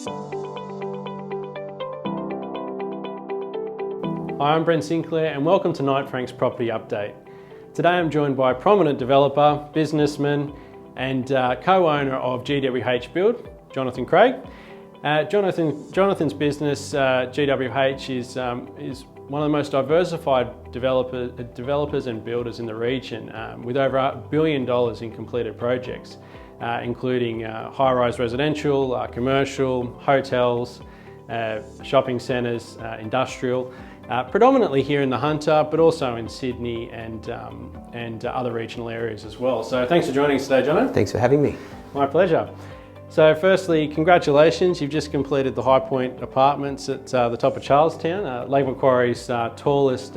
Hi, I'm Brent Sinclair and welcome to Knight Frank's Property Update. Today I'm joined by a prominent developer, businessman and co-owner of GWH Build, Jonathon Craig. Jonathan's business, GWH, is one of the most diversified developers and builders in the region, with over $1 billion in completed projects, including high-rise residential, commercial, hotels, shopping centres, industrial, predominantly here in the Hunter, but also in Sydney and other regional areas as well. So thanks for joining us today, Jono. Thanks for having me. My pleasure. So firstly, congratulations. You've just completed the High Point Apartments at the top of Charlestown, Lake Macquarie's tallest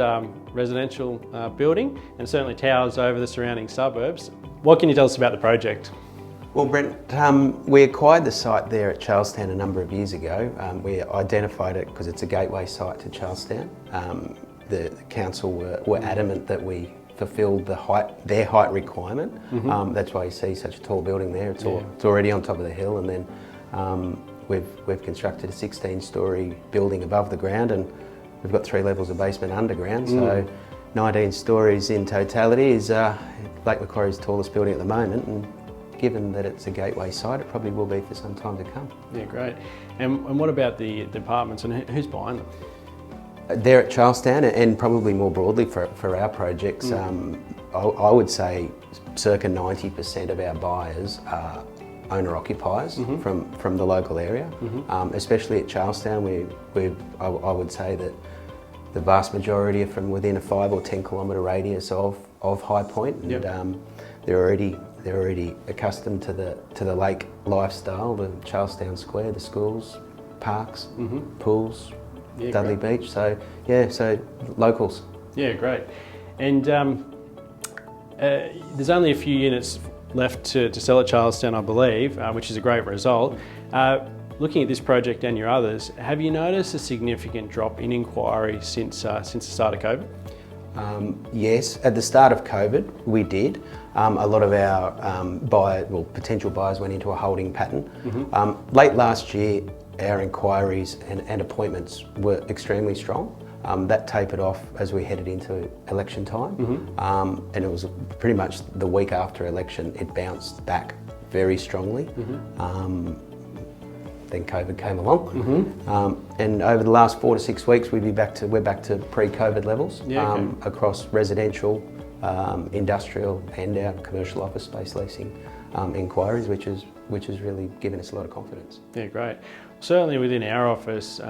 residential building, and certainly towers over the surrounding suburbs. What can you tell us about the project? Well, Brent, we acquired the site there at Charlestown a number of years ago. We identified it because it's a gateway site to Charlestown. The council were adamant that we fulfilled their height requirement. That's why you see such a tall building there. It's already on top of the hill, and then we've constructed a 16-storey building above the ground, and we've got 3 levels of basement underground. So 19 storeys in totality is Lake Macquarie's tallest building at the moment. And given that it's a gateway site, it probably will be for some time to come. Yeah, great. And what about the apartments, and who's buying them? They're at Charlestown, and probably more broadly for our projects. I would say circa 90% of our buyers are owner-occupiers from the local area, especially at Charlestown. I would say that the vast majority are from within a 5 or 10 kilometre radius of High Point, and they're already accustomed to the lake lifestyle, the Charlestown Square, the schools, parks, pools, Dudley Beach. So locals. Yeah, great. And there's only a few units left to sell at Charlestown, I believe, which is a great result. Looking at this project and your others, have you noticed a significant drop in inquiry since the start of COVID? Yes, at the start of COVID, we did. A lot of our potential buyers went into a holding pattern. Late last year, our inquiries and appointments were extremely strong. That tapered off as we headed into election time, and it was pretty much the week after election, it bounced back very strongly. Then COVID came along, and over the last 4 to 6 weeks, we're back to pre-COVID levels across residential, industrial, and our commercial office space leasing inquiries, which has really given us a lot of confidence. Yeah, great. Certainly within our office,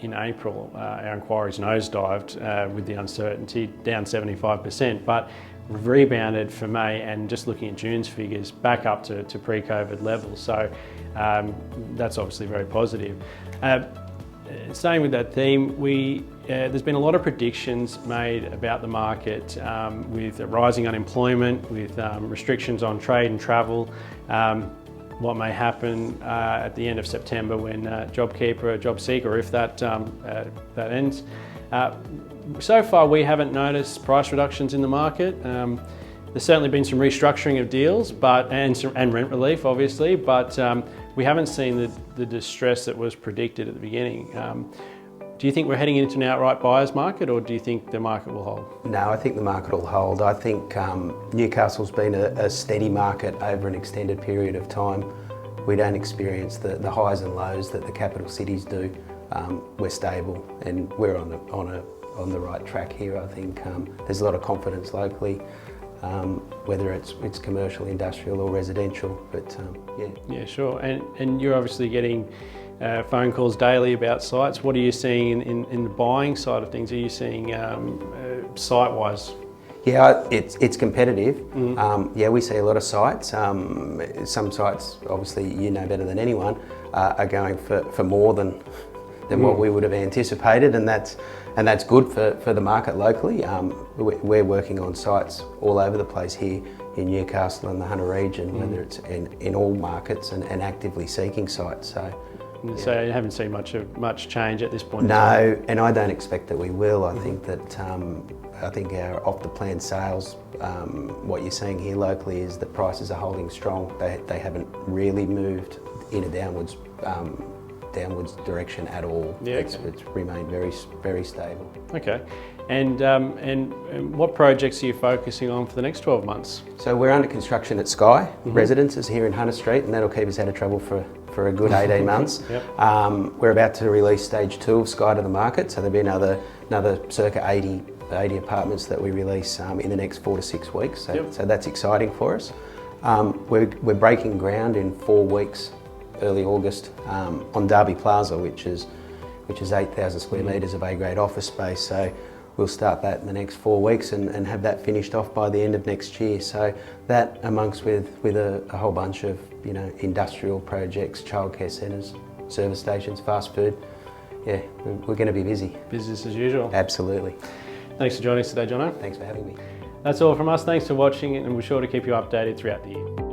in April, our inquiries nosedived with the uncertainty, down 75%, but rebounded for May, and just looking at June's figures, back up to pre-COVID levels. So that's obviously very positive. Staying with that theme, there's been a lot of predictions made about the market with rising unemployment, with restrictions on trade and travel, what may happen at the end of September when JobKeeper or JobSeeker, if that ends. So far we haven't noticed price reductions in the market. There's certainly been some restructuring of deals and rent relief obviously, but we haven't seen the distress that was predicted at the beginning. Do you think we're heading into an outright buyer's market, or do you think the market will hold? No, I think the market will hold. I think Newcastle's been a steady market over an extended period of time. We don't experience the highs and lows that the capital cities do. We're stable, and we're on the right track here. I think there's a lot of confidence locally, whether it's commercial, industrial or residential, but yeah. Yeah, sure. And you're obviously getting phone calls daily about sites. What are you seeing in the buying side of things? Are you seeing site-wise? Yeah, it's competitive. Yeah, we see a lot of sites. Some sites, obviously you know better than anyone, are going for more than what we would have anticipated, and that's good for the market locally. We're working on sites all over the place here in Newcastle and the Hunter region, whether it's in all markets and actively seeking sites. So you haven't seen much change at this point? No, and I don't expect that we will. I think that our off the plan sales, what you're seeing here locally is that prices are holding strong. They haven't really moved in a downwards downwards direction at all. Yeah, It's remained very, very stable. Okay. And what projects are you focusing on for the next 12 months? So we're under construction at Sky Residences here in Hunter Street, and that'll keep us out of trouble for a good 18 months. Yep. We're about to release stage 2 of Sky to the market, so there'll be another circa 80 apartments that we release in the next 4 to 6 weeks. So, Yep. so that's exciting for us. We're breaking ground in 4 weeks, early August, on Derby Plaza, which is 8,000 square metres of A-grade office space. So we'll start that in the next 4 weeks and have that finished off by the end of next year. So that, amongst with a whole bunch of industrial projects, childcare centres, service stations, fast food. Yeah, we're going to be busy. Business as usual. Absolutely. Thanks for joining us today, Jono. Thanks for having me. That's all from us. Thanks for watching, and we're sure to keep you updated throughout the year.